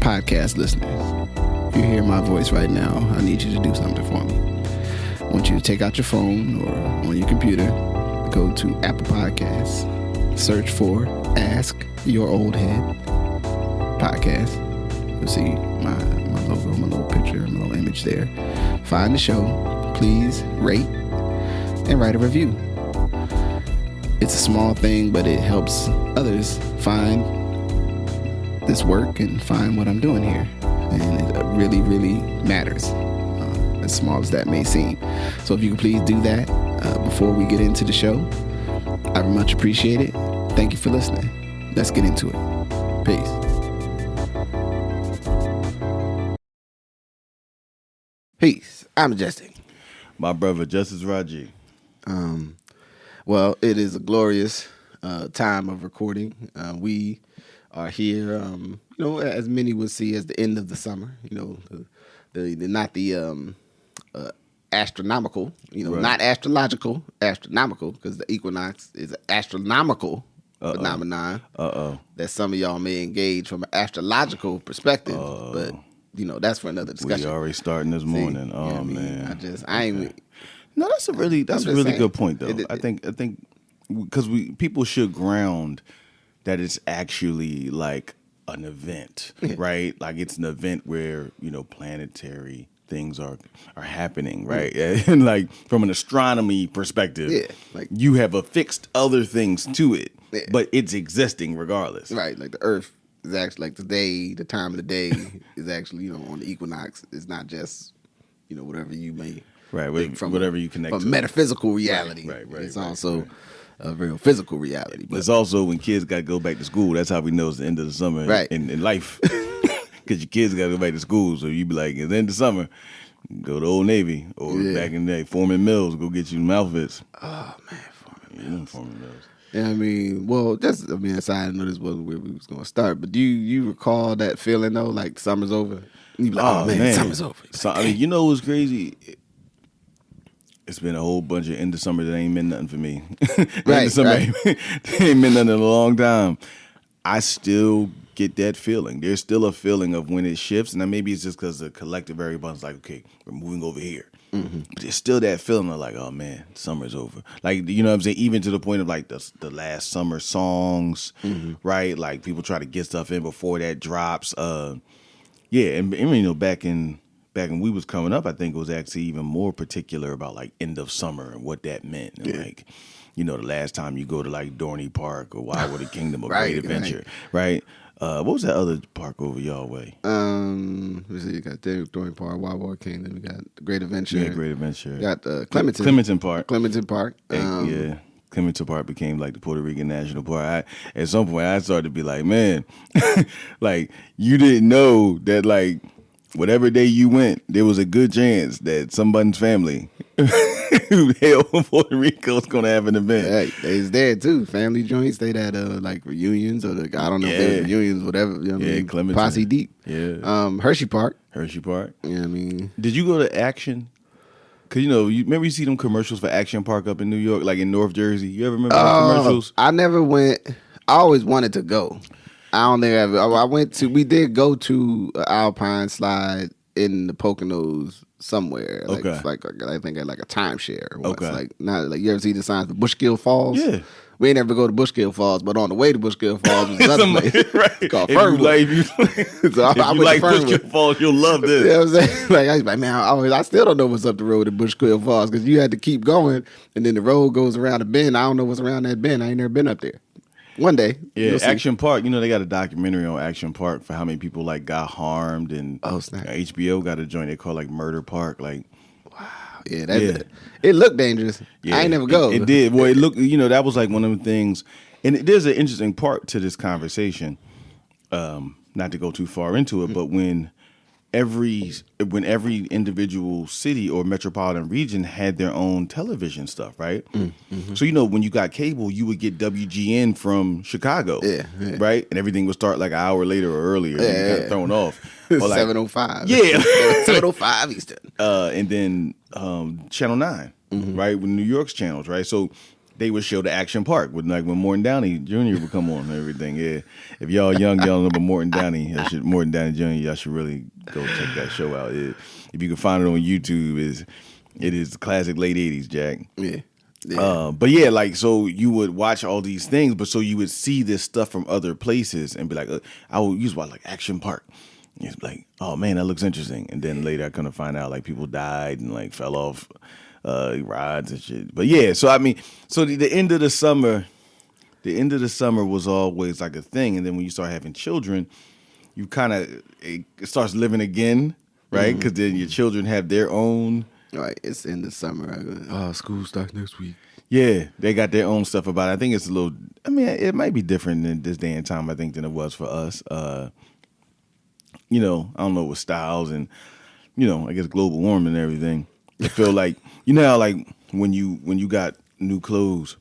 podcast listeners, if you hear my voice right now, I need you to do something for me. I want you to take out your phone or on your computer, go to Apple Podcasts, search for Ask Your Oldhead Podcast. You'll see my logo, my little picture, my little image there. Find the show. Please rate and write a review. It's a small thing, but it helps others find this work and find what I'm doing here. And it really, really matters, as small as that may seem. So if you could please do that before we get into the show, I would much appreciate it. Thank you for listening. Let's get into it. Peace. Peace. I'm Majestic. My brother, Justice Rajee. Well, it is a glorious time of recording. We are here, as many would see as the end of the summer. Not the astronomical, right. Not astrological, astronomical, because the equinox is an astronomical phenomenon that some of y'all may engage from an astrological perspective, but that's for another discussion. We already starting this morning. Man, I ain't. No, that's a really good point though. I think because people should ground that it's actually like an event, right? Like it's an event where planetary things are happening, right? And like from an astronomy perspective, you have affixed other things to it, but it's existing regardless, right? Like the Earth is actually like the time of the day is actually on the equinox. It's not just whatever you may. Right, from whatever you connect to. Metaphysical reality. Right. It's also a real physical reality. But it's also when kids got to go back to school. That's how we know it's the end of the summer in life. Because your kids got to go back to school. So you be like, it's the end of summer, go to Old Navy. Or back in the day, Foreman Mills, go get you some outfits. Oh, man, Foreman Mills. Yeah, aside, I know this wasn't where we was going to start, but do you recall that feeling, though, like summer's over? And you be like, oh, man, summer's over. So, what's crazy? It's been a whole bunch of end of summer that ain't meant nothing for me. Ain't meant nothing in a long time. I still get that feeling. There's still a feeling of when it shifts, and then maybe it's just because the collective everybody's like, okay, we're moving over here. Mm-hmm. But there's still that feeling of like, oh man, summer's over. Like, you know what I'm saying? Even to the point of like the last summer songs, right? Like people try to get stuff in before that drops. And back when we was coming up, I think it was actually even more particular about like end of summer and what that meant. And like, the last time you go to like Dorney Park or Wildwood Kingdom or Great Adventure, right? What was that other park over y'all way? You got Dorney Park, Wildwood Kingdom. We got Great Adventure. Yeah, Great Adventure. We got Clementon Park. Clementon Park. Clementon Park became like the Puerto Rican National Park. At some point, I started to be like, man, like you didn't know that like. Whatever day you went, there was a good chance that somebody's family who hail from Puerto Rico is going to have an event. Hey, it's there too. Family joints, they had like reunions or I don't know if they were reunions, whatever. Clementon. Posse Deep. Yeah. Hershey Park. Yeah, did you go to Action? Because, you remember you see them commercials for Action Park up in New York, like in North Jersey? You ever remember those commercials? I never went. I always wanted to go. I don't think we did go to an Alpine slide in the Poconos somewhere. Like I think at like a timeshare. Okay. Like not like you ever see the signs for Bushkill Falls? Yeah. We ain't never go to Bushkill Falls, but on the way to Bushkill Falls was another place called Fernwood. If you like Bushkill Falls, you'll love this. You know what I'm saying? Like I was like, man, I still don't know what's up the road to Bushkill Falls because you had to keep going, and then the road goes around a bend. I don't know what's around that bend. I ain't never been up there. One day. Yeah, Action Park. They got a documentary on Action Park for how many people like got harmed, and HBO got a joint they call like Murder Park. Like, wow. Yeah, it looked dangerous. Yeah, I ain't never go. It did. Well, it looked, that was like one of them things. And there's an interesting part to this conversation. Not to go too far into it, but when every individual city or metropolitan region had their own television stuff, right? Mm-hmm. So when you got cable, you would get WGN from Chicago, right? And everything would start like an hour later or earlier, and kind of thrown off. Or like, 7:05, 7:05 Eastern, and then Channel 9, right, with New York's channels, right? So they would show the Action Park with like when Morton Downey Jr. would come on and everything. Yeah, if y'all young, y'all know about Morton Downey Jr. Y'all should really go check that show out. If you can find it on YouTube, it is the classic late '80s, Jack. Yeah. But yeah, like so you would watch all these things, but so you would see this stuff from other places and be like, I would use watch like Action Park. And it's like, oh man, that looks interesting. And then later I kind of find out like people died and like fell off rides and shit. But yeah, so I mean, so the end of the summer was always like a thing. And then when you start having children, you kind of it starts living again, right? Because then your children have their own. Right, it's in the summer. School starts next week. Yeah, they got their own stuff about it. I think it's a little. I mean, it might be different in this day and time. I think than it was for us. You know, I don't know with styles and you know, I guess global warming and everything. I feel like you know how like when you got new clothes,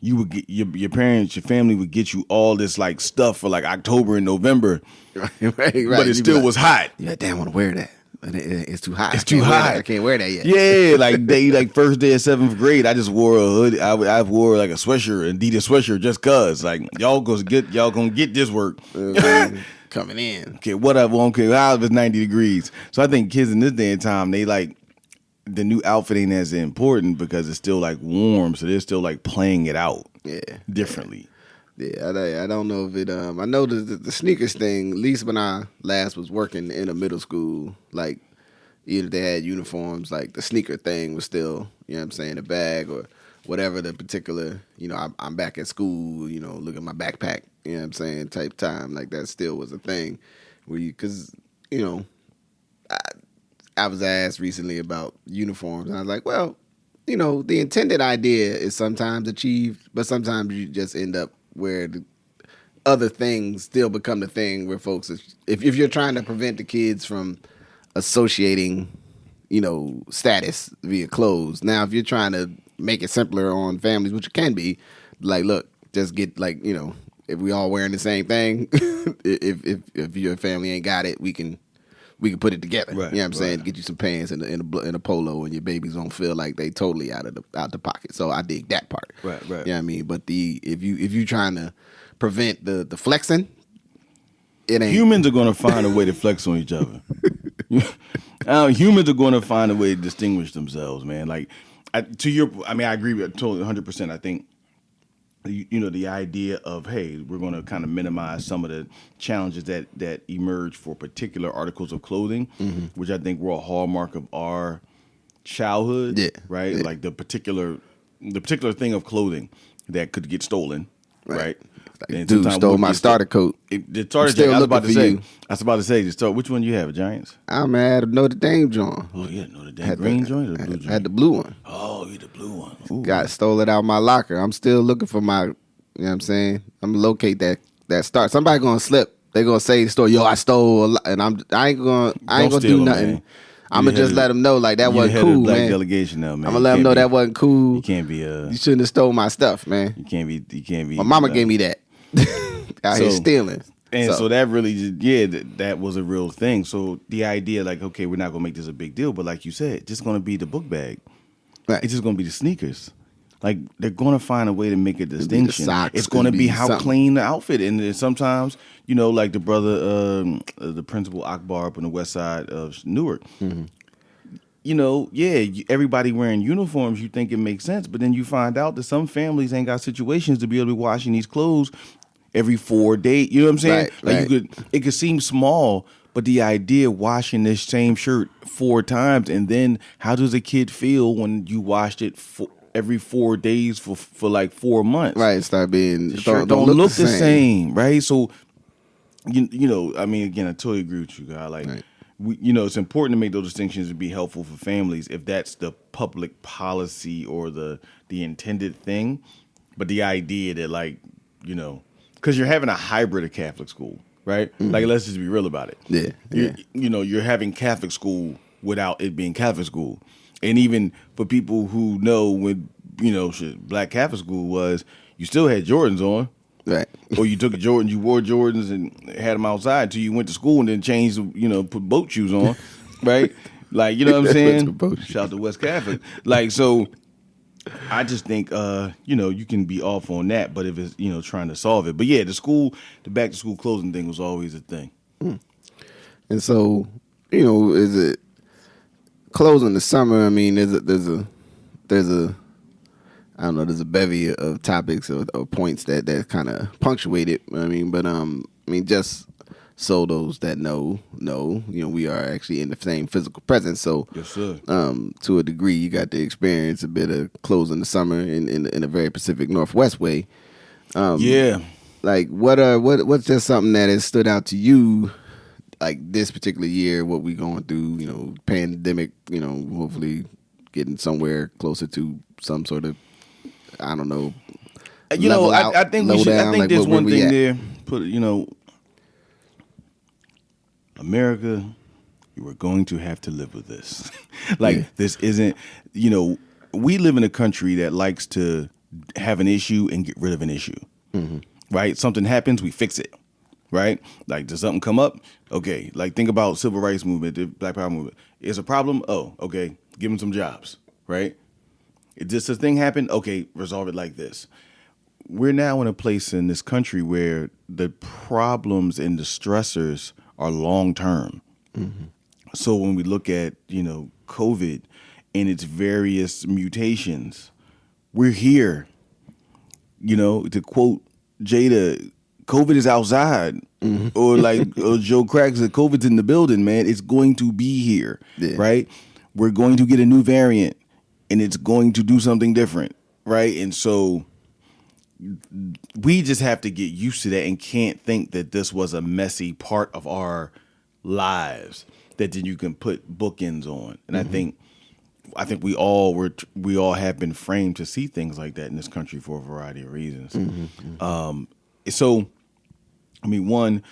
you would get your parents, your family would get you all this like stuff for like October and November, right. But it still was hot. Yeah, damn, I want to wear that. It's too hot. It's too hot. I can't wear that yet. Yeah, like first day of 7th grade, I just wore a hoodie. I wore like a sweatshirt, Adidas sweatshirt, just cause like y'all gonna get this work coming in. Okay, whatever. Okay, how if it's 90 degrees? So I think kids in this day and time, they like the new outfit ain't as important because it's still like warm, so they're still like playing it out, differently. Yeah, I don't know if it. I know the sneakers thing. At least when I last was working in a middle school, like either they had uniforms, like the sneaker thing was still, you know what I'm saying, a bag or whatever the particular. You know, I'm back at school. You know, look at my backpack. You know what I'm saying, type time. Like that still was a thing, because you know, I was asked recently about uniforms, and I was like, well, you know, the intended idea is sometimes achieved, but sometimes you just end up where the other things still become the thing where folks, if you're trying to prevent the kids from associating, you know, status via clothes. Now, if you're trying to make it simpler on families, which it can be, like, look, just get like, you know, if we all wearing the same thing, if your family ain't got it, we can put it together. Right, you know what I'm saying? Get you some pants and a polo, and your babies don't feel like they totally out the pocket. So I dig that part. Right. You know what I mean? But if you trying to prevent the flexing, it ain't. Humans are going to find a way to flex on each other. Humans are going to find a way to distinguish themselves, man. Like I agree with totally 100%. I think. You know, the idea of, hey, we're going to kind of minimize some of the challenges that emerge for particular articles of clothing, which I think were a hallmark of our childhood, right? Yeah. Like the particular thing of clothing that could get stolen, right? Like, dude stole my starter coat. I was about to say, which one you have, Giants? I'm at a Notre Dame joint. Oh, yeah, Notre Dame. Green joint or the blue joint? I had the blue one. Oh, you the blue one. Ooh. Stole it out of my locker. I'm still looking for my, you know what I'm saying? I'm going to locate that start. Somebody going to slip. They going to say the store, yo, I stole a lot. And I ain't going to do nothing. Man. I'm going to just let them know, like, that wasn't cool, man. Delegation now, man. I'm going to let them know that wasn't cool. You can't be You shouldn't have stole my stuff, man. You can't be. My mama gave me that. Out here stealing. And so that really, that was a real thing. So the idea, like, okay, we're not going to make this a big deal, but like you said, just going to be the book bag. Right. It's just going to be the sneakers. Like, they're going to find a way to make a distinction. It's going to be how clean the outfit. And sometimes, you know, like the brother, the principal Akbar up on the west side of Newark, you know, everybody wearing uniforms, you think it makes sense, but then you find out that some families ain't got situations to be able to be washing these clothes every 4 days. You know what I'm saying? It could seem small, but the idea of washing this same shirt 4 times, and then how does a kid feel when you washed it every 4 days for like 4 months? Right, start being the shirt don't look the same, right? So you know, I mean, again, I totally agree with you, guys. Like. Right. You know, it's important to make those distinctions to be helpful for families if that's the public policy or the intended thing. But the idea that, like, you know, because you're having a hybrid of Catholic school, right? Like, let's just be real about it. Yeah. You know, you're having Catholic school without it being Catholic school. And even for people who know when, you know, Black Catholic school was, you still had Jordans on. Right. Or you took Jordans, you wore Jordans and had them outside until you went to school and then changed, you know, put boat shoes on, right? Like, you know what I'm saying? Shout out to West Catholic. Like, so I just think, you can be off on that, but if it's, trying to solve it. But yeah, the back to school closing thing was always a thing. And so, is it closing the summer? I mean, there's a I don't know, there's a bevy of topics or points that kind of punctuate it. Just so those that know, we are actually in the same physical presence. So, yes, sir. To a degree, you got to experience a bit of closing the summer in a very Pacific Northwest way. Yeah. Like, what's just something that has stood out to you, like this particular year, what we going through, pandemic, hopefully getting somewhere closer to some sort of, I don't know. I think there's one thing there. America, you are going to have to live with this. This isn't, we live in a country that likes to have an issue and get rid of an issue, right? Something happens, we fix it, right? Like, does something come up? Okay, like think about civil rights movement, the Black Power movement. Is a problem? Oh, okay, give them some jobs, right? Does this thing happen? Okay, resolve it like this. We're now in a place in this country where the problems and the stressors are long term. So when we look at, COVID and its various mutations, we're here. To quote Jada, COVID is outside. Or Joe Crack said, COVID's in the building, man. It's going to be here, right? We're going to get a new variant and it's going to do something different, right? And so we just have to get used to that and can't think that this was a messy part of our lives that then you can put bookends on. And I think we all have been framed to see things like that in this country for a variety of reasons. So, one,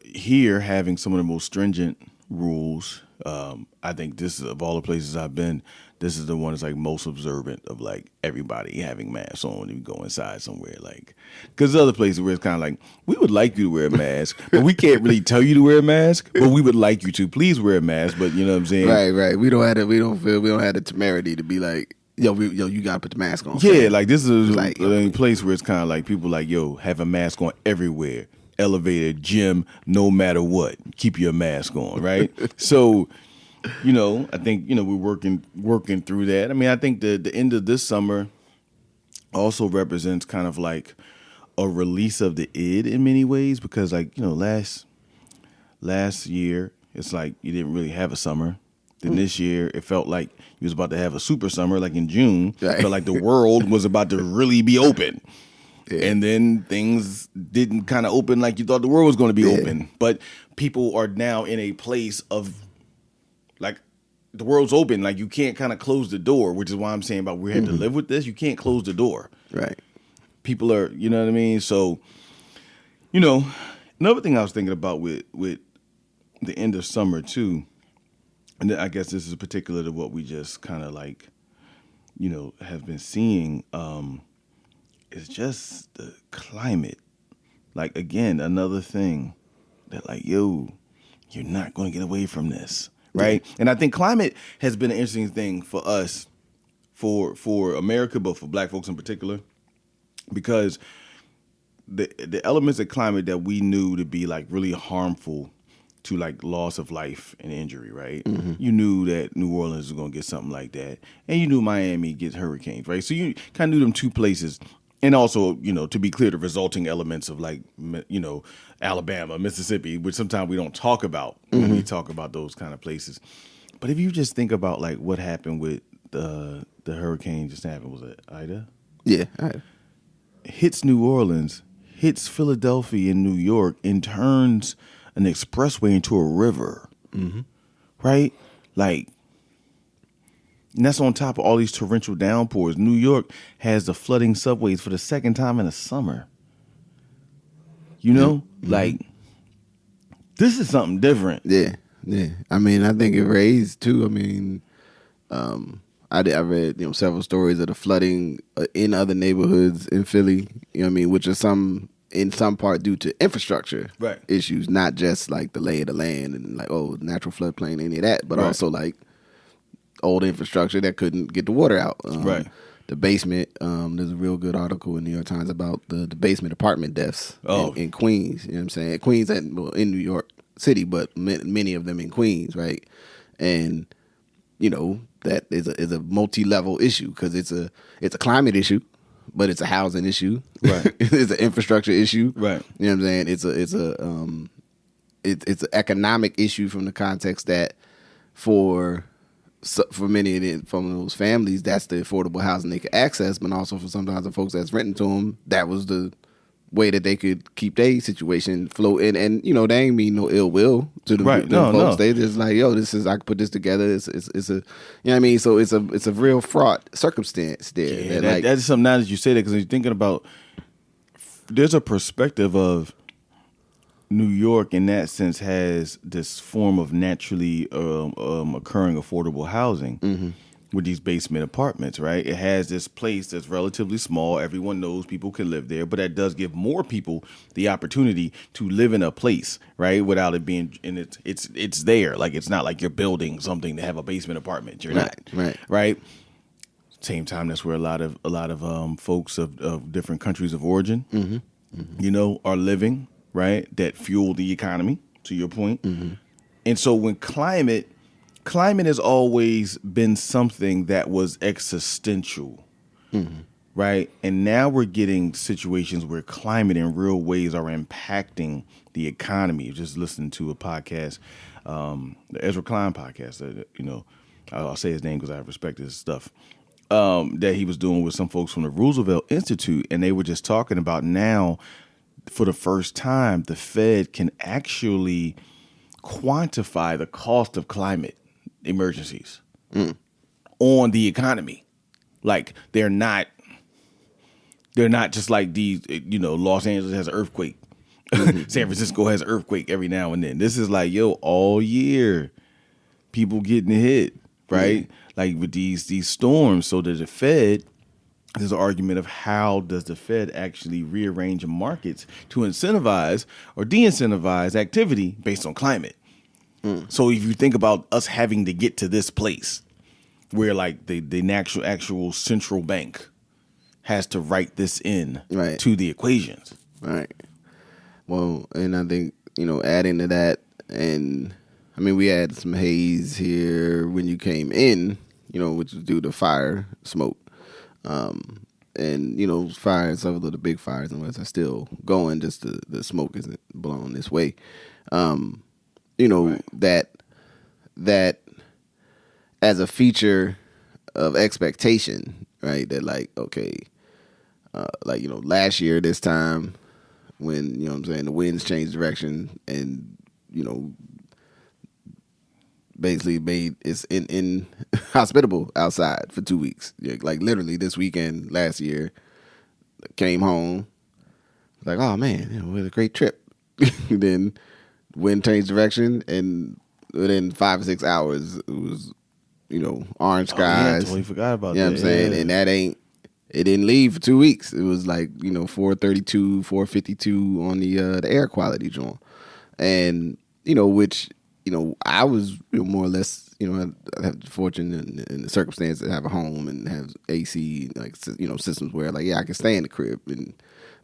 here having some of the most stringent rules, I think this is, of all the places I've been, this is the one that's like most observant of like everybody having masks on when you go inside somewhere. Like, because there's other places where it's kind of like, we would like you to wear a mask, but we can't really tell you to wear a mask, but we would like you to please wear a mask. But you know what I'm saying? Right. We don't have the temerity to be like, yo, you gotta put the mask on. Yeah, like this is like a place where it's kind of like people like, yo, have a mask on everywhere, elevator, gym, no matter what, keep your mask on, right? So, I think we're working through that. I think the end of this summer also represents kind of like a release of the id in many ways, because like last year it's like you didn't really have a summer. Then this year, it felt like you was about to have a super summer, like in June. Right. It felt like the world was about to really be open. Yeah. And then things didn't kind of open like you thought the world was going to be open. But people are now in a place of, like, the world's open. Like, you can't kind of close the door, which is why I'm saying about we had to live with this. You can't close the door. Right. People are, you know what I mean? So, another thing I was thinking about with the end of summer, too, and I guess this is particular to what we just kind of like, have been seeing, is just the climate. Like, again, another thing that like, yo, you're not going to get away from this, right? Yeah. And I think climate has been an interesting thing for us, for America, but for Black folks in particular, because the elements of climate that we knew to be like really harmful to like loss of life and injury, right? You knew that New Orleans was going to get something like that. And you knew Miami gets hurricanes, right? So you kind of knew them two places. And also, to be clear, the resulting elements of like, Alabama, Mississippi, which sometimes we don't talk about when we talk about those kind of places. But if you just think about like what happened with the hurricane just happened, was it Ida? Yeah, Ida. Hits New Orleans, hits Philadelphia and New York, and turns an expressway into a river, right? Like, and that's on top of all these torrential downpours. New York has the flooding subways for the second time in the summer. Like, this is something different. Yeah. I think it raised too. I read several stories of the flooding in other neighborhoods in Philly. Which is in some part due to infrastructure issues, not just like the lay of the land and like natural floodplain, any of that, but also like old infrastructure that couldn't get the water out. the basement. There's a real good article in New York Times about the basement apartment deaths in Queens. You know what I'm saying? Queens in New York City, but many of them in Queens, right? And that is a multi-level issue because it's a climate issue, but it's a housing issue. Right. It's an infrastructure issue. Right. You know what I'm saying? It's an economic issue from the context that for many from those families, that's the affordable housing they could access, but also for sometimes the folks that's renting to them, that was the way that they could keep their situation floating. And they ain't mean no ill will to the folks. No. They just like, yo, this is, I can put this together. It's a, you know what I mean? So it's a real fraught circumstance there. Yeah, that's something now that you say that, because you're thinking about, there's a perspective of New York in that sense has this form of naturally occurring affordable housing with these basement apartments, right? It has this place that's relatively small. Everyone knows people can live there, but that does give more people the opportunity to live in a place, right? Without it being, and it's there. Like, it's not like you're building something to have a basement apartment. You're not, right? Same time, that's where a lot of folks of different countries of origin, are living. Right, that fuel the economy, to your point. And so when climate has always been something that was existential, right? And now we're getting situations where climate in real ways are impacting the economy. Just listening to a podcast, the Ezra Klein podcast, I'll say his name because I respect his stuff, that he was doing with some folks from the Roosevelt Institute, and they were just talking about now, for the first time, the Fed can actually quantify the cost of climate emergencies on the economy. Like, they're not just like these, Los Angeles has an earthquake. San Francisco has an earthquake every now and then. This is like, all year people getting hit, right? Like with these storms. So there's there's an argument of how does the Fed actually rearrange markets to incentivize or de-incentivize activity based on climate. So if you think about us having to get to this place where like the actual central bank has to write this in to the equations. Right. Well, and I think, adding to that, and I mean, we had some haze here when you came in, which was due to fire smoke. And fires, some of the big fires in the West are still going, just the smoke isn't blown this way. That as a feature of expectation, right? That like, okay, last year this time when, the winds changed direction and, basically made it's in hospitable outside for 2 weeks. Like literally this weekend last year, came home like, oh man, we had a great trip. Then wind changed direction, and within 5 or 6 hours it was orange skies. I totally forgot about that. You know what I'm saying? And it didn't leave for 2 weeks. It was like 432, 452 on the air quality joint, and which. I was more or less, I have the fortune and the circumstance to have a home and have AC, like, systems where, like, I can stay in the crib and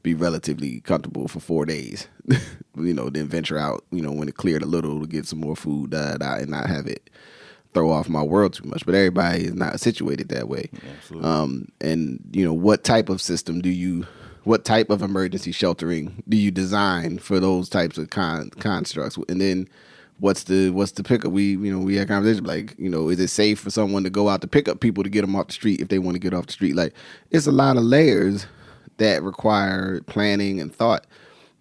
be relatively comfortable for 4 days, then venture out, when it cleared a little to get some more food and not have it throw off my world too much. But everybody is not situated that way. Absolutely. And, what type of system what type of emergency sheltering do you design for those types of constructs? And then, what's the pickup? We had conversation like, is it safe for someone to go out to pick up people to get them off the street if they want to get off the street? Like, it's a lot of layers that require planning and thought.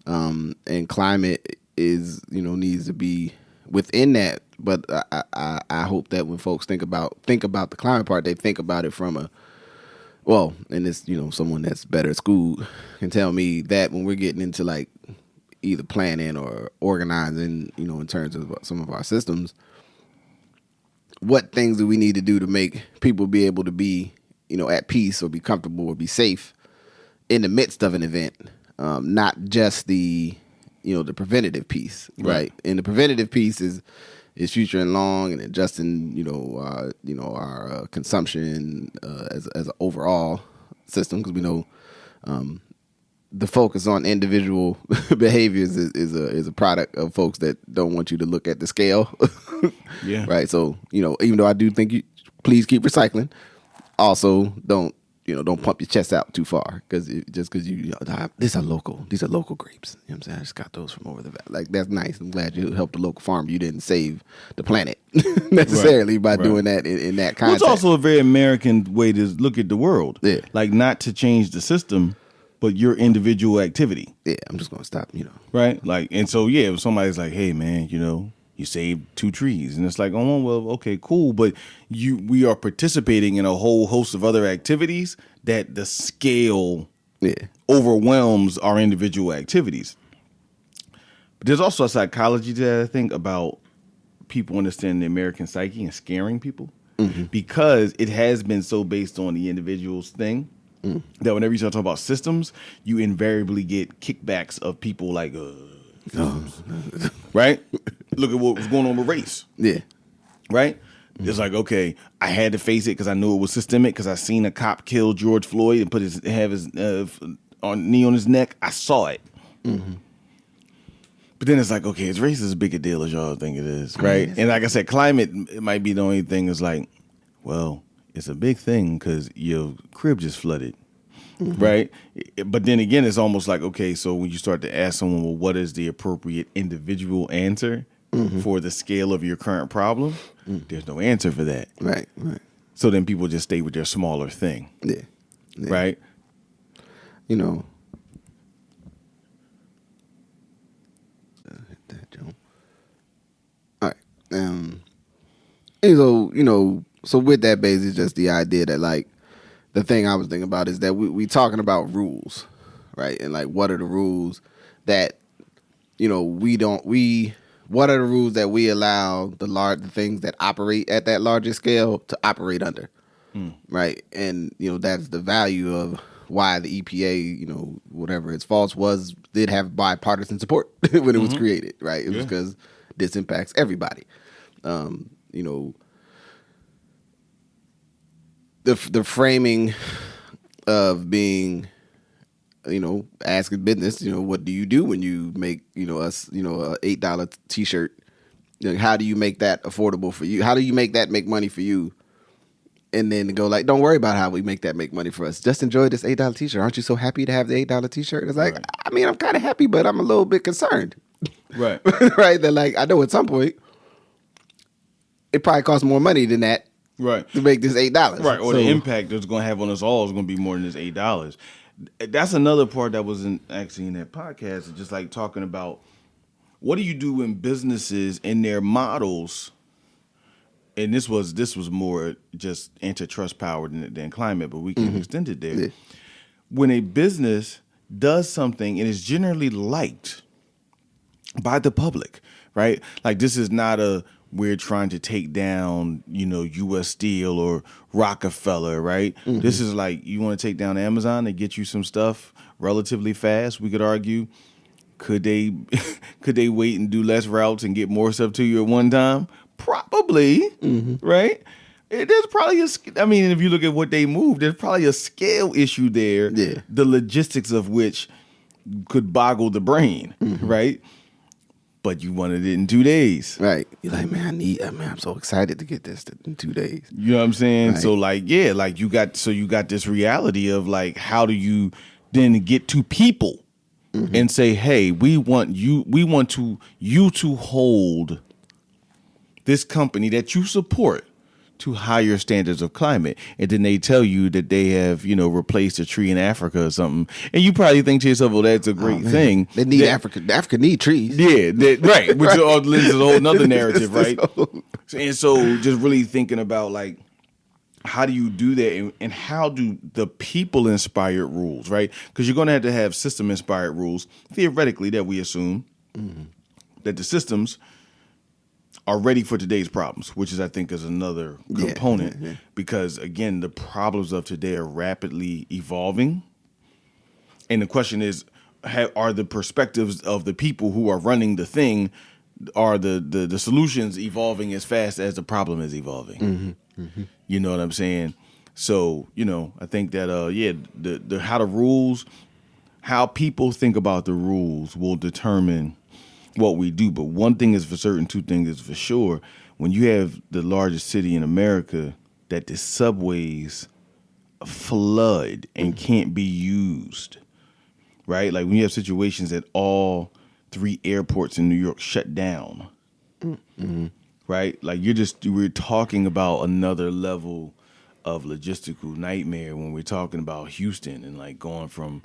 And climate is, needs to be within that. But I hope that when folks think about the climate part, they think about it from and this, someone that's better at school can tell me that when we're getting into like either planning or organizing, in terms of some of our systems, what things do we need to do to make people be able to be, at peace or be comfortable or be safe in the midst of an event, not just the, the preventative piece, right? And the preventative piece is is futuring long and adjusting, our consumption as an overall system, because we know the focus on individual behaviors is a product of folks that don't want you to look at the scale. Yeah. Right. So, even though I do think please keep recycling, also don't pump your chest out too far, because these are local grapes. You know what I'm saying? I just got those from over the valley. Like, that's nice. I'm glad you helped the local farmer. You didn't save the planet necessarily by doing that in that context. Well, it's also a very American way to look at the world. Yeah. Like, not to change the system, but your individual activity. Yeah, I'm just going to stop, Right? Like, and so, yeah, if somebody's like, hey, man, you saved 2 trees. And it's like, oh, well, okay, cool. But we are participating in a whole host of other activities that the scale overwhelms our individual activities. But there's also a psychology to that, I think, about people understanding the American psyche and scaring people. Mm-hmm. Because it has been so based on the individual's thing. That whenever you start talking about systems, you invariably get kickbacks of people like, right? Look at what was going on with race. Yeah. Right? It's like, okay, I had to face it because I knew it was systemic, because I seen a cop kill George Floyd and have his knee on his neck. I saw it. Mm-hmm. But then it's like, okay, is race as big a deal as y'all think it is, right? And like I said, climate, it might be the only thing is like, well, it's a big thing because your crib just flooded, right? But then again, it's almost like, okay, so when you start to ask someone, well, what is the appropriate individual answer for the scale of your current problem? There's no answer for that. Right. So then people just stay with their smaller thing. Yeah. Right? Hit that, Joe. All right. And so with that base, just the idea that, like, the thing I was thinking about is that we talking about rules, right? And like, what are the rules that, what are the rules that we allow the things that operate at that larger scale to operate under, right? And, that's the value of why the EPA, whatever its faults did have bipartisan support when it was created, right? It was because this impacts everybody. The framing of being, asking business, what do you do when you make, a $8 t-shirt? How do you make that affordable for you? How do you make that make money for you? And then go like, don't worry about how we make that make money for us. Just enjoy this $8 t-shirt. Aren't you so happy to have the $8 t-shirt? It's like, I mean, I'm kind of happy, but I'm a little bit concerned. Right. Right. That, like, I know at some point it probably costs more money than that. Right. To make this $8. Right. Or the impact it's going to have on us all is going to be more than this $8. That's another part that was actually in that podcast, just like talking about what do you do when businesses in their models, and this was more just antitrust power than climate, but we can extend it there. Yeah. When a business does something and is generally liked by the public, right? Like, this is not we're trying to take down, U.S. Steel or Rockefeller, right? This is like, you want to take down Amazon and get you some stuff relatively fast. We could argue, could they wait and do less routes and get more stuff to you at one time? Probably, right? There's probably if you look at what they moved, there's probably a scale issue there. Yeah. The logistics of which could boggle the brain, right? But you wanted it in 2 days. Right. You're like, man, I'm so excited to get this in 2 days. You know what I'm saying? Right. So like, yeah, like you got this reality of like, how do you then get to people and say, hey, we want you to hold this company that you support to higher standards of climate. And then they tell you that they have, replaced a tree in Africa or something. And you probably think to yourself, well, that's a great thing. They need Africa. Africa need trees. Yeah, right. Which is a whole nother narrative, right? And so just really thinking about, like, how do you do that? And how do the people inspired rules, right? Because you're going to have system inspired rules, theoretically, that we assume that the systems are ready for today's problems, which I think is another component, because again, the problems of today are rapidly evolving. And the question is, are the perspectives of the people who are running the thing are the solutions evolving as fast as the problem is evolving. You know what I'm saying? So, I think that the how people think about the rules will determine what we do. But one thing is for certain, two things is for sure. When you have the largest city in America, that the subways flood and can't be used, right? Like when you have situations that all 3 airports in New York shut down, right? Like we're talking about another level of logistical nightmare when we're talking about Houston and like going from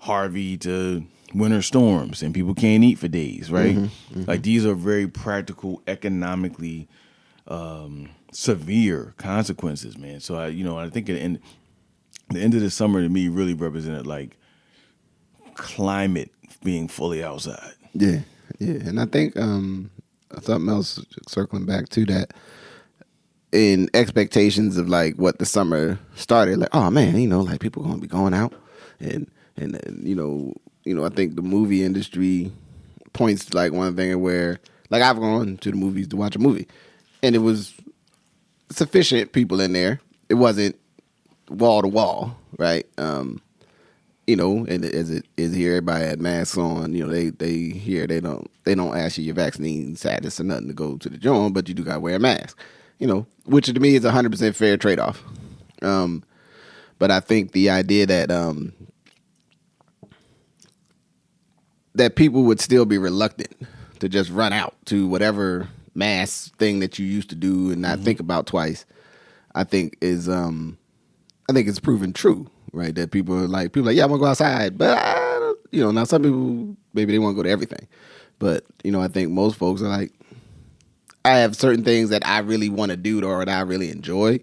Harvey to winter storms and people can't eat for days, right? Like these are very practical, economically severe consequences, man. So I think the end of the summer to me really represented like climate being fully outside. Yeah, and I think something else circling back to that. In expectations of like what the summer started, like, oh man, like people gonna be going out, and I think the movie industry points to like one thing where like I've gone to the movies to watch a movie, and it was sufficient people in there. It wasn't wall to wall, right? And as it is here, everybody had masks on. They don't ask you your vaccine status or nothing to go to the joint, but you do gotta wear a mask. Which to me is 100% fair trade-off. But I think the idea that that people would still be reluctant to just run out to whatever mass thing that you used to do and not think about twice, I think is it's proven true, right? That people are like, yeah, I want to go outside, but now some people maybe they want to go to everything, but I think most folks are like, I have certain things that I really want to do or that I really enjoy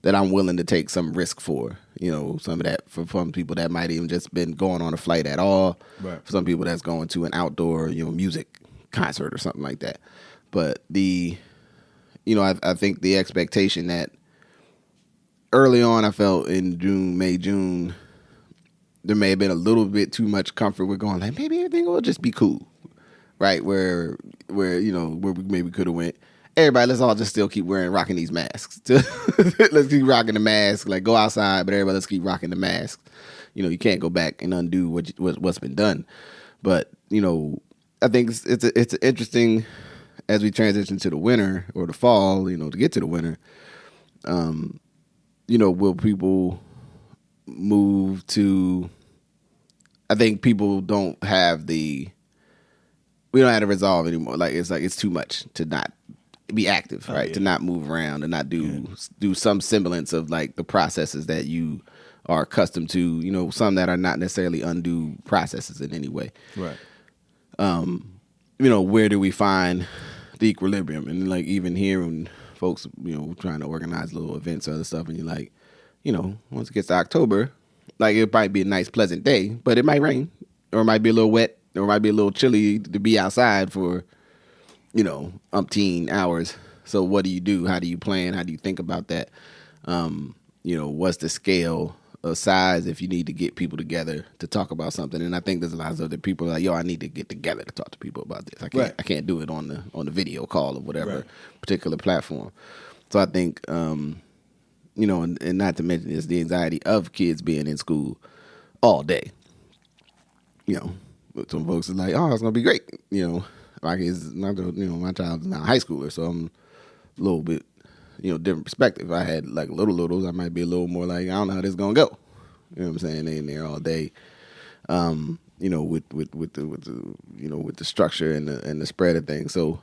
that I'm willing to take some risk for. Some of that for some people that might even just been going on a flight at all. Right. For some people that's going to an outdoor, music concert or something like that. But I think the expectation that early on I felt in June, there may have been a little bit too much comfort with going like maybe everything will just be cool. Right, where we maybe could have went, everybody, let's all just still keep rocking these masks. Let's keep rocking the mask. Like go outside, but everybody let's keep rocking the mask. You can't go back and undo what's been done. But I think it's interesting as we transition to the winter or the fall. To get to the winter, will people move to? I think people don't have we don't have to resolve anymore. Like it's too much to not be active, right? Yeah. To not move around and not do some semblance of like the processes that you are accustomed to. Some that are not necessarily undue processes in any way. Right. Where do we find the equilibrium? And like even here when folks, trying to organize little events or other stuff, and you're like, once it gets to October, like it might be a nice pleasant day, but it might rain or it might be a little wet. Or it might be a little chilly to be outside for, umpteen hours. So what do you do? How do you plan? How do you think about that? What's the scale of size if you need to get people together to talk about something? And I think there's a lot of other people like, I need to get together to talk to people about this. I can't do it on the video call or whatever particular platform. So I think, and not to mention is the anxiety of kids being in school all day. Some folks are like, oh, it's gonna be great. My kids, my child's now a high schooler, so I'm a little bit, different perspective. If I had like littles, I might be a little more like, I don't know how this is gonna go. You know what I'm saying? They in there all day, with the structure and the spread of things. So,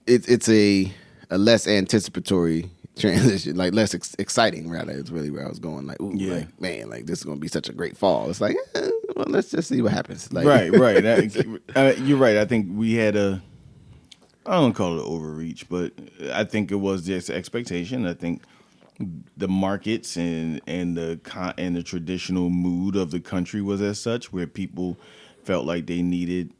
it's a less anticipatory transition, like less exciting rather. It's really where I was going. Like, ooh, like man, like this is gonna be such a great fall. It's like, well, let's just see what happens. Like, right. You're right. I think we had I don't call it overreach, but I think it was just expectation. I think the markets and the traditional mood of the country was as such, where people felt like they needed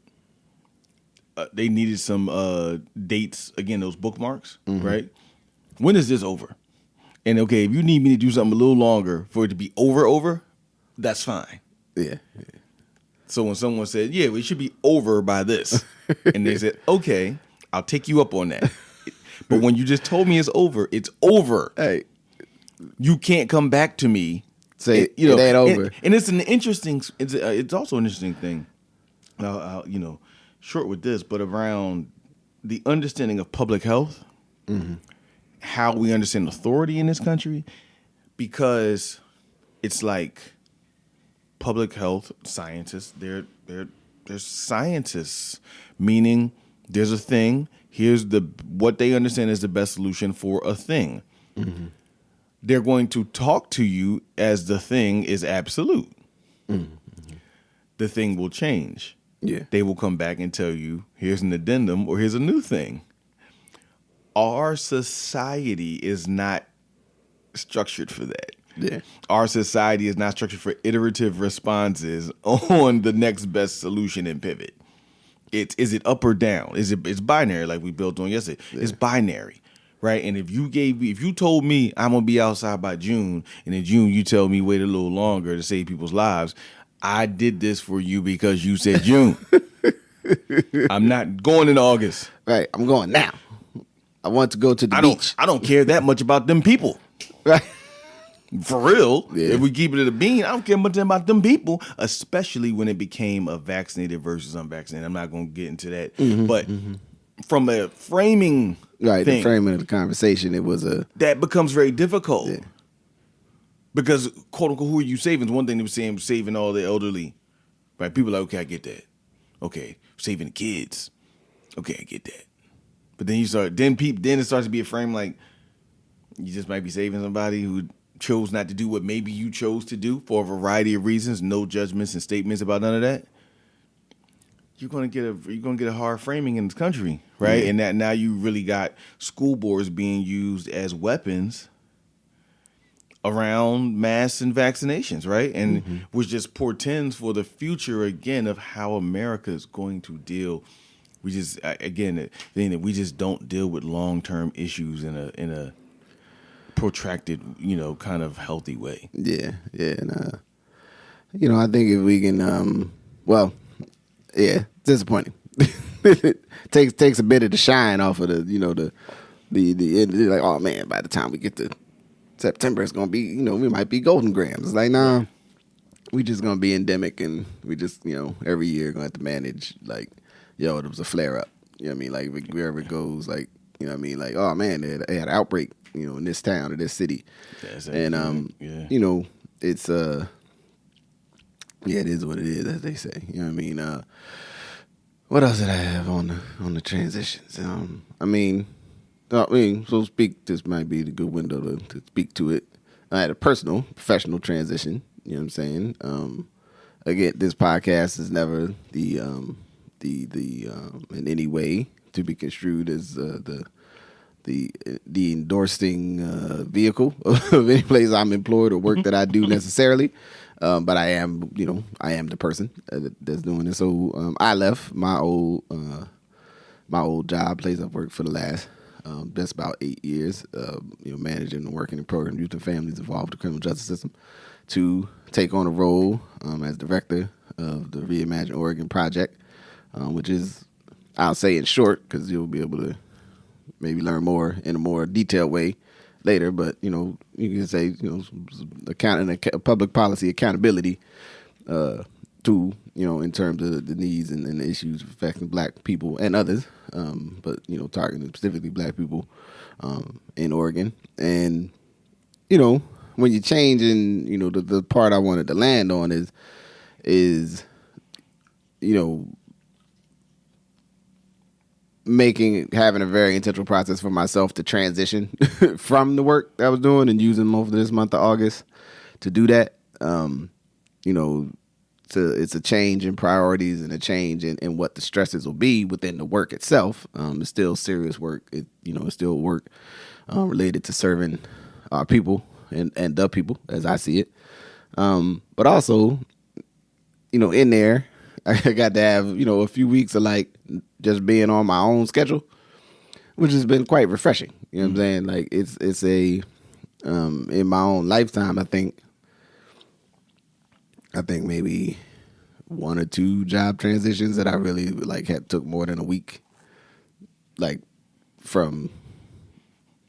some dates, again, those bookmarks, right? When is this over? And okay, if you need me to do something a little longer for it to be over, that's fine. Yeah. So when someone said, yeah, we should be over by this, and they said, okay, I'll take you up on that. But when you just told me it's over, it's over. Hey, you can't come back to me. Say it ain't over. And it's an interesting. It's also an interesting thing. Short with this, but around the understanding of public health, how we understand authority in this country, because it's like public health scientists. They're scientists, meaning there's a thing. Here's what they understand is the best solution for a thing. Mm-hmm. They're going to talk to you as the thing is absolute. Mm-hmm. The thing will change. Yeah. They will come back and tell you, here's an addendum or here's a new thing. Our society is not structured for that. Yeah. Our society is not structured for iterative responses on the next best solution and pivot. Is it up or down? It's binary like we built on yesterday. Yeah. It's binary, right? And if you told me I'm gonna be outside by June, and in June you tell me wait a little longer to save people's lives, I did this for you because you said June. I'm not going in August. Right, I'm going now. I want to go to the beach. I don't care that much about them people. Right. For real, yeah. If we keep it at a bean, I don't care much about them people, especially when it became a vaccinated versus unvaccinated. I'm not going to get into that. But from a framing thing, the framing of the conversation, it was that becomes very difficult. Yeah. Because, quote unquote, who are you saving? One thing they were saying, saving all the elderly. Right? People are like, okay, I get that. Okay, saving the kids. Okay, I get that. But then then it starts to be a frame like, you just might be saving somebody who chose not to do what maybe you chose to do for a variety of reasons, no judgments and statements about none of that. You're gonna get a hard framing in this country, right? Yeah. And that now you really got school boards being used as weapons around masks and vaccinations, right? And which just portends for the future again of how America is going to deal. We just we just don't deal with long-term issues in a protracted, kind of healthy way. Yeah, and I think if we can, disappointing. takes a bit of the shine off of the like, oh man, by the time we get to September, it's gonna be, we might be golden grams. It's like, nah, we just gonna be endemic, and we just, every year gonna have to manage like, there was a flare up. You know what I mean? Like wherever it goes, like, like, oh man, they had an outbreak, in this town or this city. And it's it is what it is, as they say. You know what I mean? What else did I have on the transitions? So speak. This might be the good window to speak to it. I had a professional transition. You know what I'm saying? Again, this podcast is never the in any way to be construed as the endorsing vehicle of any place I'm employed or work that I do necessarily. But I am the person that's doing it. So I left my old job, place I've worked for the last just about 8 years, managing and working in program youth and families involved with the criminal justice system, to take on a role as director of the Reimagine Oregon project, which is, I'll say in short, because you'll be able to maybe learn more in a more detailed way later, but you can say public policy accountability to in terms of the needs and the issues affecting Black people and others, but targeting specifically Black people in Oregon. And when you change, and the part I wanted to land on is having a very intentional process for myself to transition from the work that I was doing and using most of this month of August to do that. It's a change in priorities and a change in what the stresses will be within the work itself. It's still serious work. It's still work related to serving our people and the people as I see it. But also, in there, I got to have, a few weeks of like just being on my own schedule, which has been quite refreshing. You know what I'm saying? Like it's a, in my own lifetime, I think maybe one or two job transitions that I really like took more than a week, like from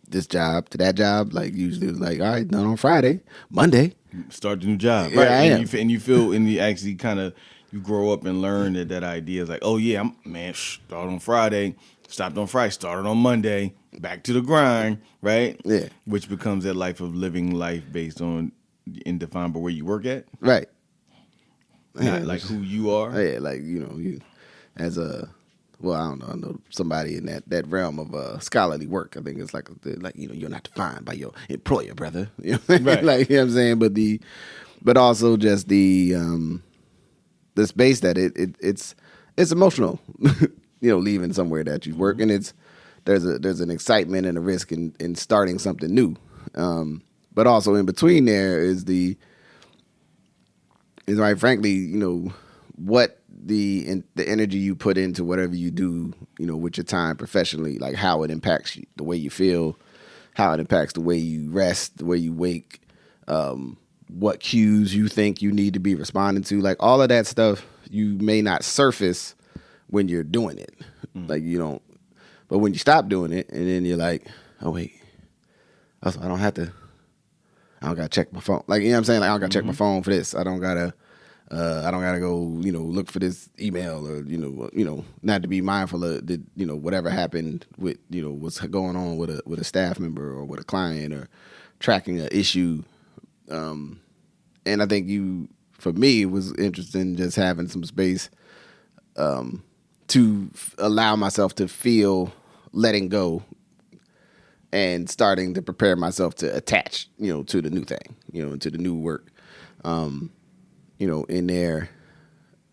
this job to that job. Like usually it was like, all right, done on Friday, Monday. Start the new job. Yeah, right. I am. And you feel, and you actually kind of, you grow up and learn that idea is like, oh yeah, start on Friday, stopped on Friday, started on Monday, back to the grind, right? Yeah. Which becomes that life of living life based on and defined by where you work at. Right. Not like who you are. Yeah, like, you as a, well, I don't know, I know somebody in that realm of scholarly work. I think it's like you're not defined by your employer, brother. You know what I mean? Right. Like, you know what I'm saying? But also just the space that it's emotional, leaving somewhere that you work, and there's an excitement and a risk in starting something new. But also in between there is right, frankly, what the energy you put into whatever you do, with your time professionally, like how it impacts you, the way you feel, how it impacts the way you rest, the way you wake, what cues you think you need to be responding to, like all of that stuff you may not surface when you're doing it. Like you don't, but when you stop doing it and then you're like, oh wait, also, I don't gotta check my phone. Like, you know what I'm saying? Like, I don't gotta check my phone for this. I don't gotta go, look for this email or, not to be mindful of the, whatever happened with, what's going on with a staff member or with a client or tracking an issue. And I think for me, it was interesting just having some space to allow myself to feel letting go and starting to prepare myself to attach, to the new thing, to the new work, in there.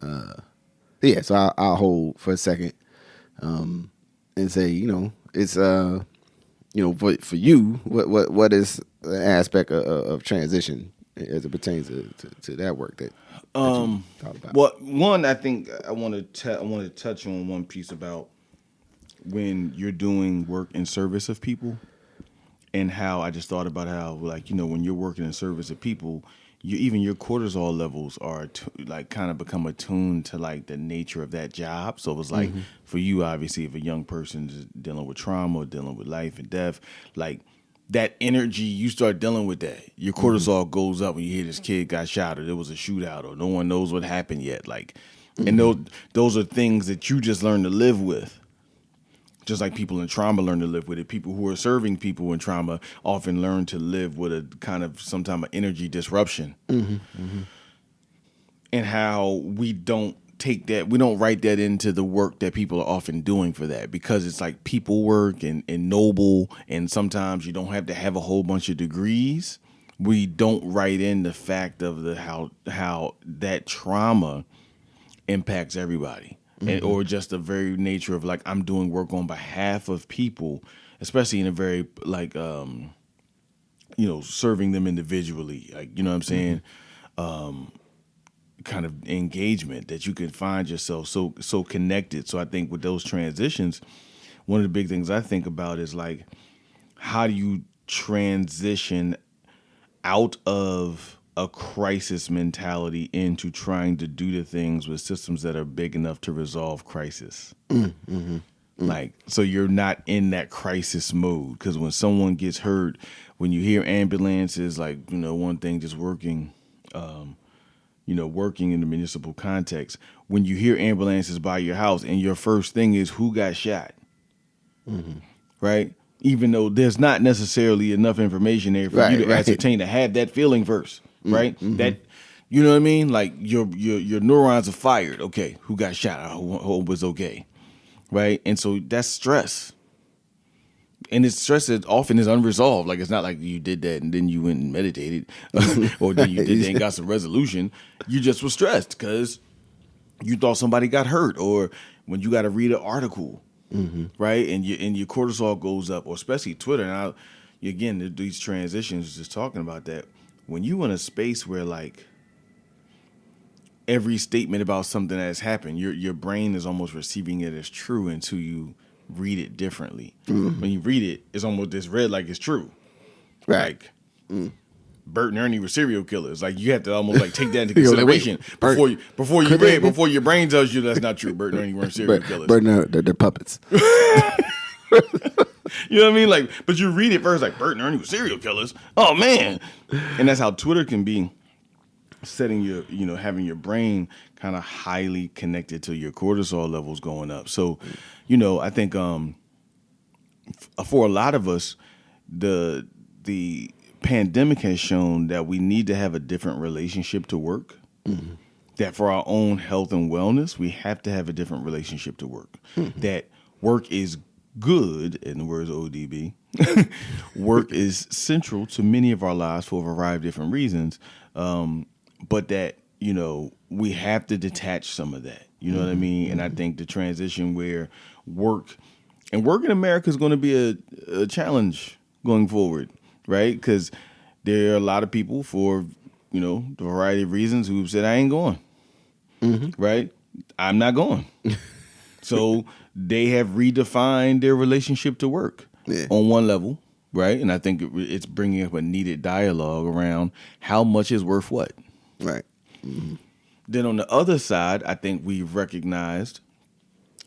So I'll hold for a second and say, it's, for you, what is the aspect of transition as it pertains to that work that you thought about? Well, one, I think I want to touch on one piece about when you're doing work in service of people, and how I just thought about how, like, when you're working in service of people, even your cortisol levels are kind of become attuned to like the nature of that job. So it was like for you, obviously, if a young person is dealing with trauma or dealing with life and death, like that energy, you start dealing with that. Your cortisol goes up when you hear this kid got shot or there was a shootout or no one knows what happened yet. Like, and those are things that you just learn to live with. Just like people in trauma learn to live with it. People who are serving people in trauma often learn to live with a kind of some type of energy disruption. And how we don't write that into the work that people are often doing for that, because it's like people work and noble, and sometimes you don't have to have a whole bunch of degrees. We don't write in the fact of how that trauma impacts everybody. Or just the very nature of like, I'm doing work on behalf of people, especially in a very like, serving them individually, like, you know what I'm saying? Kind of engagement that you can find yourself so connected. So I think with those transitions, one of the big things I think about is like, how do you transition out of a crisis mentality into trying to do the things with systems that are big enough to resolve crisis. Like, so you're not in that crisis mode, because when someone gets hurt, when you hear ambulances, like, one thing just working, working in the municipal context, when you hear ambulances by your house and your first thing is who got shot, right? Even though there's not necessarily enough information there for you to ascertain to have that feeling first. Right? That, you know what I mean? Like your neurons are fired. Okay, who got shot? I hope was okay. Right? And so that's stress. And it's stress that often is unresolved. Like, it's not like you did that and then you went and meditated or then you did that and got some resolution. You just were stressed because you thought somebody got hurt, or when you got to read an article, right? And your cortisol goes up, or especially Twitter. Now, again, these transitions, just talking about that. When you in a space where like every statement about something that has happened, your brain is almost receiving it as true until you read it differently. When you read it, it's almost read like it's true. Right. Like, Bert and Ernie were serial killers. Like you have to almost like take that into consideration before your brain tells you that's not true. Bert and Ernie weren't serial killers. Bert and they're puppets. You know what I mean? Like, but you read it first, like Bert and Ernie were serial killers. Oh man, and that's how Twitter can be setting your, having your brain kind of highly connected to your cortisol levels going up. So, I think for a lot of us, the pandemic has shown that we need to have a different relationship to work. Mm-hmm. That for our own health and wellness, we have to have a different relationship to work. Mm-hmm. That work is good, in the words of ODB. Work is central to many of our lives for a variety of different reasons. But that, we have to detach some of that. You know what I mean? And I think the transition where work in America is going to be a challenge going forward, right? Because there are a lot of people for, the variety of reasons who've said, I ain't going, right? I'm not going. So they have redefined their relationship to work on one level, right? And I think it's bringing up a needed dialogue around how much is worth what. Right. Mm-hmm. Then on the other side, I think we've recognized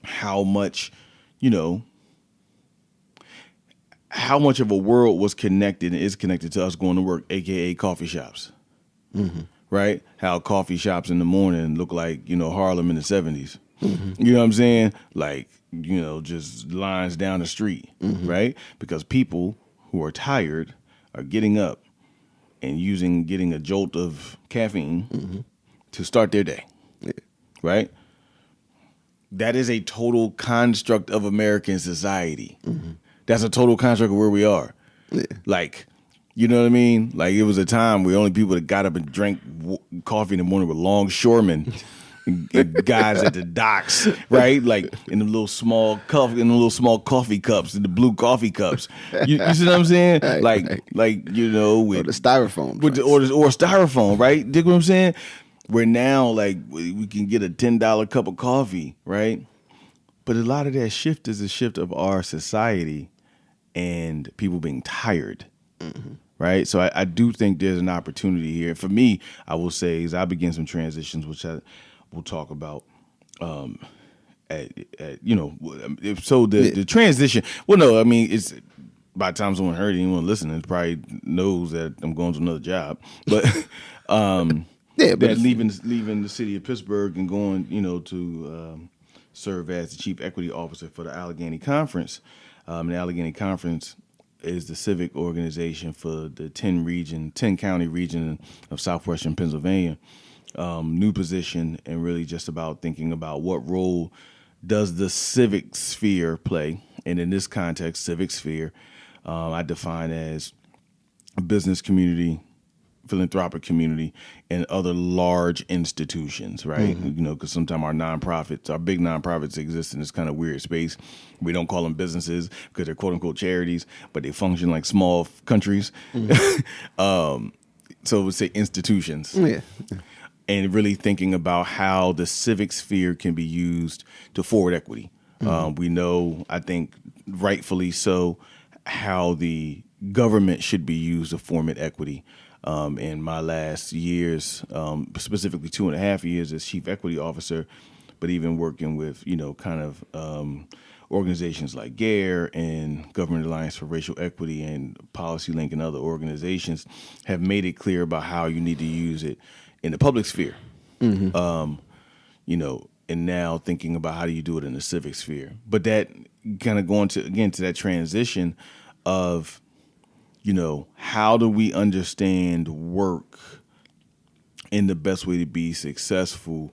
how much, how much of a world was connected and is connected to us going to work, a.k.a. coffee shops, right? How coffee shops in the morning look like, Harlem in the 70s. Mm-hmm. You know what I'm saying? Like, just lines down the street, right? Because people who are tired are getting up and getting a jolt of caffeine to start their day, right? That is a total construct of American society. Mm-hmm. That's a total construct of where we are. Yeah. Like, you know what I mean? Like, it was a time where only people that got up and drank coffee in the morning were longshoremen. Guys at the docks, right? Like in the little small coffee cups, in the blue coffee cups. You see what I'm saying? Right, with or the styrofoam, or styrofoam, right? Dig what I'm saying? Where now, like, we can get a $10 cup of coffee, right? But a lot of that shift is a shift of our society and people being tired. Mm-hmm. Right. So I do think there's an opportunity here. For me, I will say, as I begin some transitions, which we'll talk about, the transition. Well, no, I mean, it's by the time someone heard it, anyone listening probably knows that I'm going to another job. But that leaving the city of Pittsburgh and going, to serve as the chief equity officer for the Allegheny Conference. The Allegheny Conference is the civic organization for the 10 county region of southwestern Pennsylvania. New position, and really just about thinking about what role does the civic sphere play. And in this context, civic sphere, I define as a business community, philanthropic community, and other large institutions, right? Mm-hmm. Because sometimes our big nonprofits exist in this kind of weird space. We don't call them businesses because they're quote unquote charities, but they function like small countries. Mm-hmm. So we'd say institutions. Yeah. And really thinking about how the civic sphere can be used to forward equity. Mm-hmm. We know, I think rightfully so, how the government should be used to form equity. In my last years, specifically 2.5 years as chief equity officer, but even working with, organizations like GARE and Government Alliance for Racial Equity and PolicyLink and other organizations have made it clear about how you need to use it in the public sphere. Mm-hmm. And now thinking about how do you do it in the civic sphere. But that kind of going to that transition of, how do we understand work in the best way to be successful,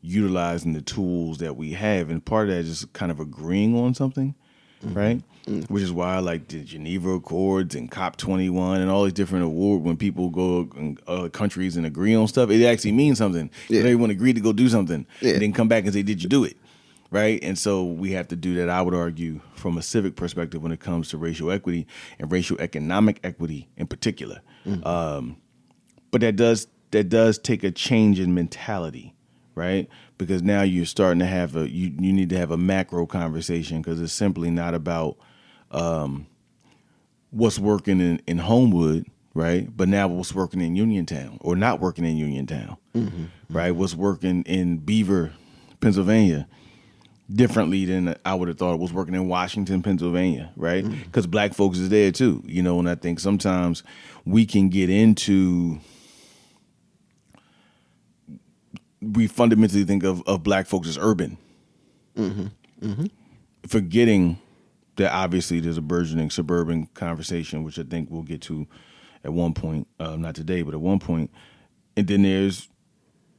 utilizing the tools that we have? And part of that is just kind of agreeing on something, right? Mm-hmm. Which is why I like the Geneva Accords and COP21 and all these different awards. When people go in other countries and agree on stuff, it actually means something. Yeah. Everyone agreed to go do something and then come back and say, did you do it? Right. And so we have to do that, I would argue, from a civic perspective when it comes to racial equity and racial economic equity in particular. Mm-hmm. But that does take a change in mentality. Right. Because now you're starting to have you need to have a macro conversation, because it's simply not about what's working in Homewood. right? But now what's working in Uniontown or not working in Uniontown, right? What's working in Beaver, Pennsylvania, differently than I would have thought it was working in Washington, Pennsylvania, right? Because black folks is there too, you know, and I think sometimes we can get into, we fundamentally think of black folks as urban, forgetting that obviously there's a burgeoning suburban conversation, which I think we'll get to at one point, not today, but at one point. And then there's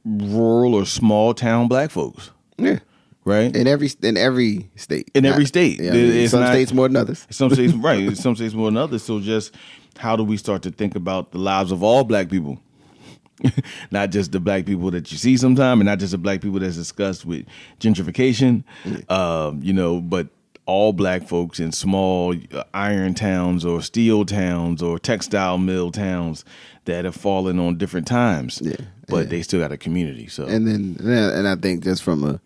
rural or small town black folks. Yeah. Right? In every state. In every state. Yeah, some states more than others. Some states, right. Some states more than others. So just how do we start to think about the lives of all black people? Not just the black people that you see sometime, and not just the black people that's discussed with gentrification, you know, but all black folks in small iron towns or steel towns or textile mill towns that have fallen on different times, but they still got a community. So and I think just from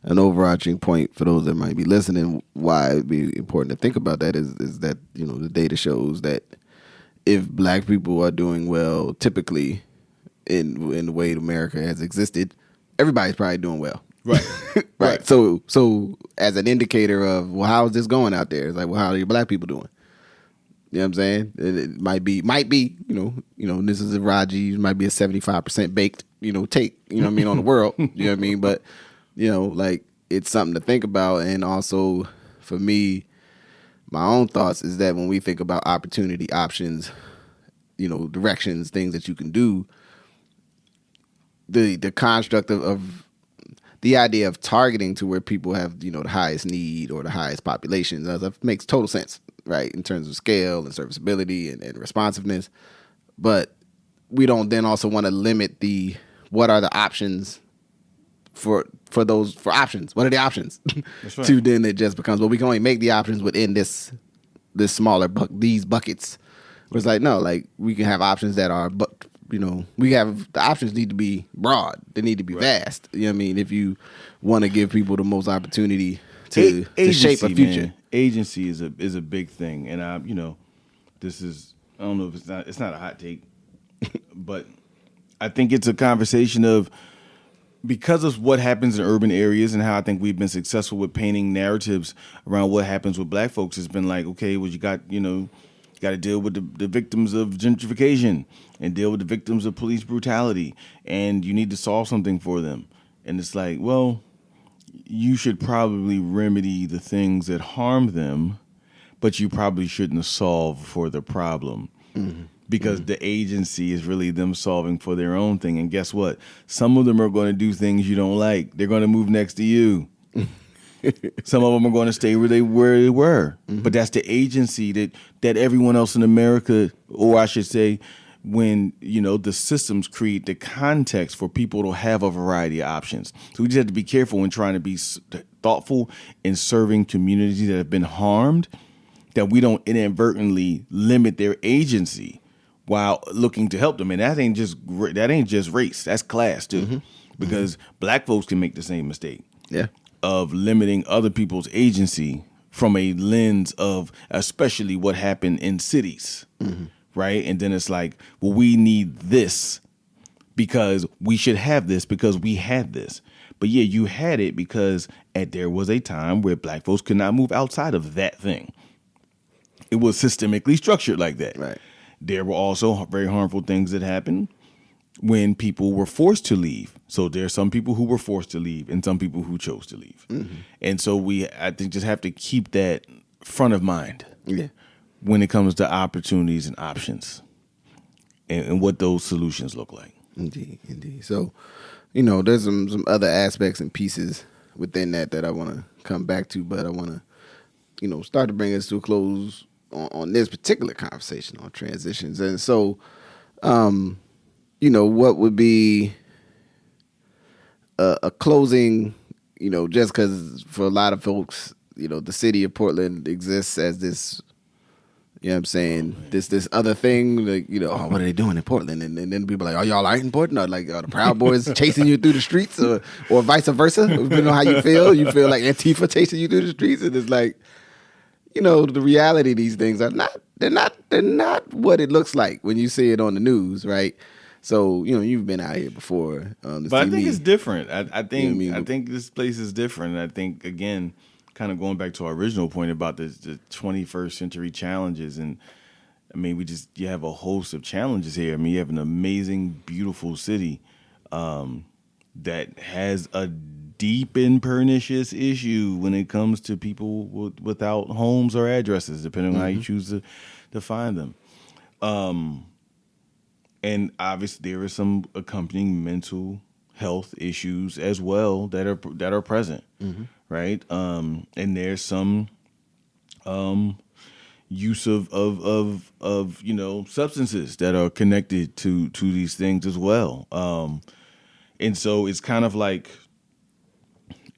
an overarching point for those that might be listening, why it'd be important to think about that is that, you know, the data shows that if black people are doing well, typically in the way America has existed, everybody's probably doing well. Right. Right. So as an indicator of, well, how is this going out there? It's like, well, how are your black people doing? You know what I'm saying? It might be, you know, this is a Rajee, it might be a 75% baked, you know, take, you know what I mean, on the world. You know what I mean? But, you know, like, it's something to think about. And also for me, my own thoughts is that when we think about opportunity, options, you know, directions, things that you can do, the construct of the idea of targeting to where people have, you know, the highest need or the highest population makes total sense, right, in terms of scale and serviceability and responsiveness. But we don't then also want to limit what are the options for options. What are the options? That's right. To then it just becomes, well, we can only make the options within this smaller these buckets. Where it's like, no, like, we can have options that are, but, you know, the options need to be broad. They need to be vast. You know what I mean? If you want to give people the most opportunity to shape a future. Man. Agency is a big thing. And you know, this is, I don't know if it's not a hot take, but I think it's a conversation of, because of what happens in urban areas and how I think we've been successful with painting narratives around what happens with black folks, it's been like, okay, well, you got to deal with the victims of gentrification and deal with the victims of police brutality, and you need to solve something for them. And it's like, well, you should probably remedy the things that harm them, but you probably shouldn't solve for the problem. Because the agency is really them solving for their own thing. And guess what? Some of them are going to do things you don't like. They're going to move next to you. Some of them are going to stay where they were. But that's the agency that everyone else in America, or I should say, when, you know, the systems create the context for people to have a variety of options. So we just have to be careful when trying to be thoughtful in serving communities that have been harmed, that we don't inadvertently limit their agency while looking to help them. And that ain't just race. That's class too. Because black folks can make the same mistake. Yeah. Of limiting other people's agency from a lens of especially what happened in cities. Right? And then it's like, well, we need this because we should have this because we had this. But yeah, you had it because there was a time where black folks could not move outside of that thing. It was systemically structured like that. Right. There were also very harmful things that happened when people were forced to leave. So there are some people who were forced to leave and some people who chose to leave. And so I think, just have to keep that front of mind when it comes to opportunities and options and what those solutions look like. Indeed. So, you know, there's some other aspects and pieces within that I want to come back to, but I want to, you know, start to bring us to a close on this particular conversation on transitions. And so, you know, what would be a closing, you know, just because for a lot of folks, you know, the city of Portland exists as this, you know what I'm saying, this other thing, like, you know, oh, what are they doing in Portland? And then people are like, oh, y'all aren't in Portland? Or like, are the Proud Boys chasing you through the streets or vice versa? Depending on how you feel like Antifa chasing you through the streets. And it's like, the reality of these things are not. They're not what it looks like when you see it on the news, right? So you've been out here before. But I think it's different. I think this place is different. I think again, kind of going back to our original point about the 21st century challenges, and I mean, you have a host of challenges here. I mean, you have an amazing, beautiful city that has a deep and pernicious issue when it comes to people without homes or addresses, depending on how you choose to find them. And obviously, there are some accompanying mental health issues as well that are present, right? And there's some use of substances that are connected to these things as well. And so it's kind of like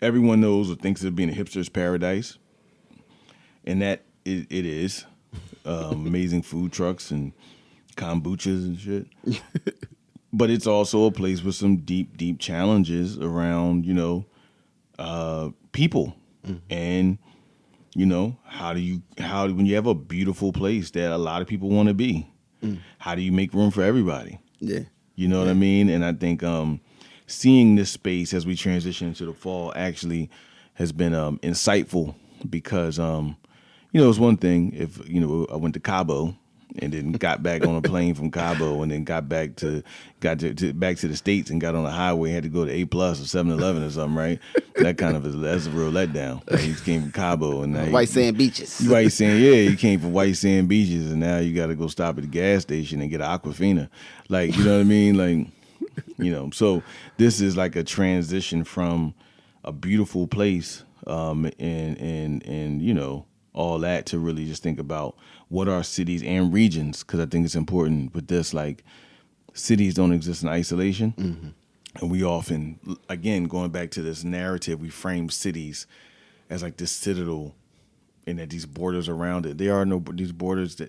everyone knows or thinks of being a hipster's paradise, and that it is. Amazing food trucks and kombuchas and shit. But it's also a place with some deep challenges around, people. And, when you have a beautiful place that a lot of people want to be, how do you make room for everybody? Yeah. You know what I mean? And I think seeing this space as we transition into the fall actually has been insightful because, it's one thing if, I went to Cabo and then got back on a plane from Cabo and then got back to back to the States and got on the highway and had to go to A+ or 7-Eleven or something, right? That kind of that's a real letdown. Like, you came from Cabo and now white sand beaches. White sand, yeah, you came from white sand beaches and now you got to go stop at the gas station and get an Aquafina. Like, you know what I mean? Like, so this is like a transition from a beautiful place and all that to really just think about what are cities and regions, because I think it's important with this, like, cities don't exist in isolation. And we often, again, going back to this narrative, we frame cities as like this citadel and that these borders around it. There are no these borders.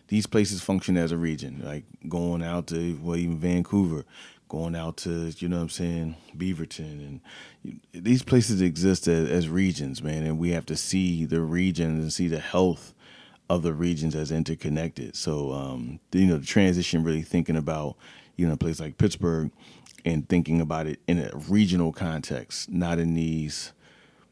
These places function as a region, like going out to, even Vancouver, going out to, Beaverton. And these places exist as regions, man, and we have to see the regions and see the health of the regions as interconnected. So, the transition, really thinking about, a place like Pittsburgh and thinking about it in a regional context, not in these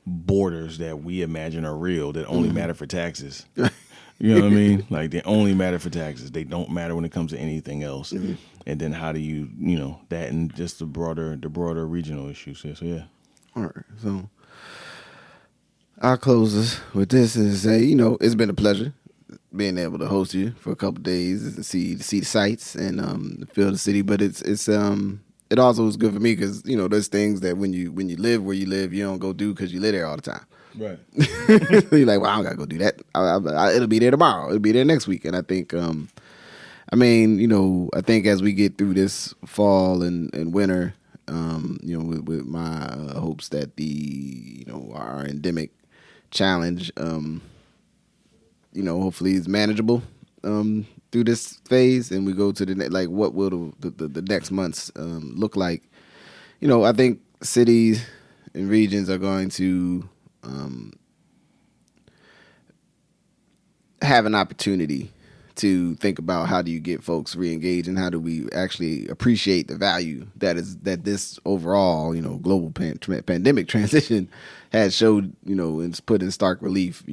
borders that we imagine are real, that only matter for taxes. You know what I mean? Like, they only matter for taxes. They don't matter when it comes to anything else. And then how do you, that and just the broader regional issues. So yeah. All right. So I'll close this with this and say, it's been a pleasure being able to host you for a couple of days and see the sights and feel the city. But it also was good for me because, there's things that when you live where you live, you don't go do because you live there all the time. Right. You're like, well, I don't got to go do that. It'll be there tomorrow. It'll be there next week. And I think, I think as we get through this fall and winter, with my hopes that our endemic challenge, hopefully is manageable through this phase, and we go to the what will the next months look like? I think cities and regions are going to have an opportunity to think about how do you get folks re-engaged and how do we actually appreciate the value that this overall global pandemic transition has showed, and it's put in stark relief,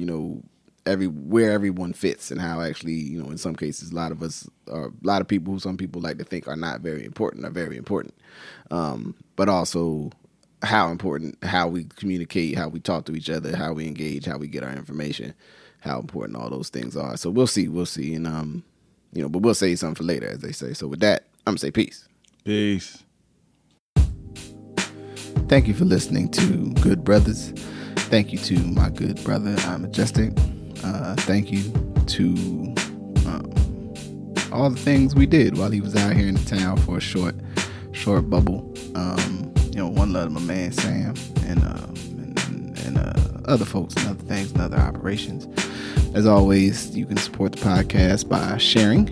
where everyone fits and how actually, in some cases, a lot of people who some people like to think are not very important are very important. But also how important, how we communicate, how we talk to each other, how we engage, how we get our information, how important all those things are. So we'll see. And, but we'll save something for later, as they say. So with that, I'm going to say peace. Peace. Thank you for listening to Good Brothers. Thank you to my good brother, Majestic. Thank you to all the things we did while he was out here in the town for a short bubble. One love to my man Sam and other folks and other things and other operations. As always, you can support the podcast by sharing,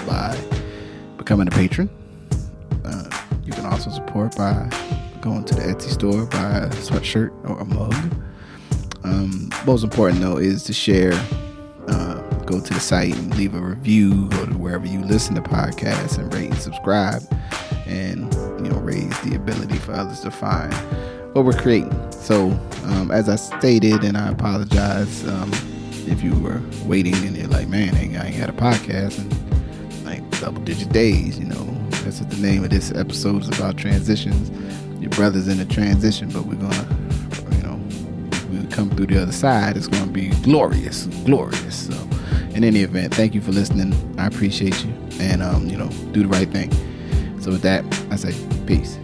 by becoming a patron. You can also support by going to the Etsy store, buy a sweatshirt or a mug. most important though is to share. Go to the site and leave a review. Go to wherever you listen to podcasts and rate and subscribe, and raise the ability for others to find what we're creating. So as I stated, and I apologize if you were waiting and you're like, man, I ain't had a podcast in like double-digit days. That's what the name of this episode is about: transitions. Your brother's in a transition, but we're gonna, we come through the other side. It's gonna be glorious. So, in any event, thank you for listening. I appreciate you, and do the right thing. So with that, I say peace.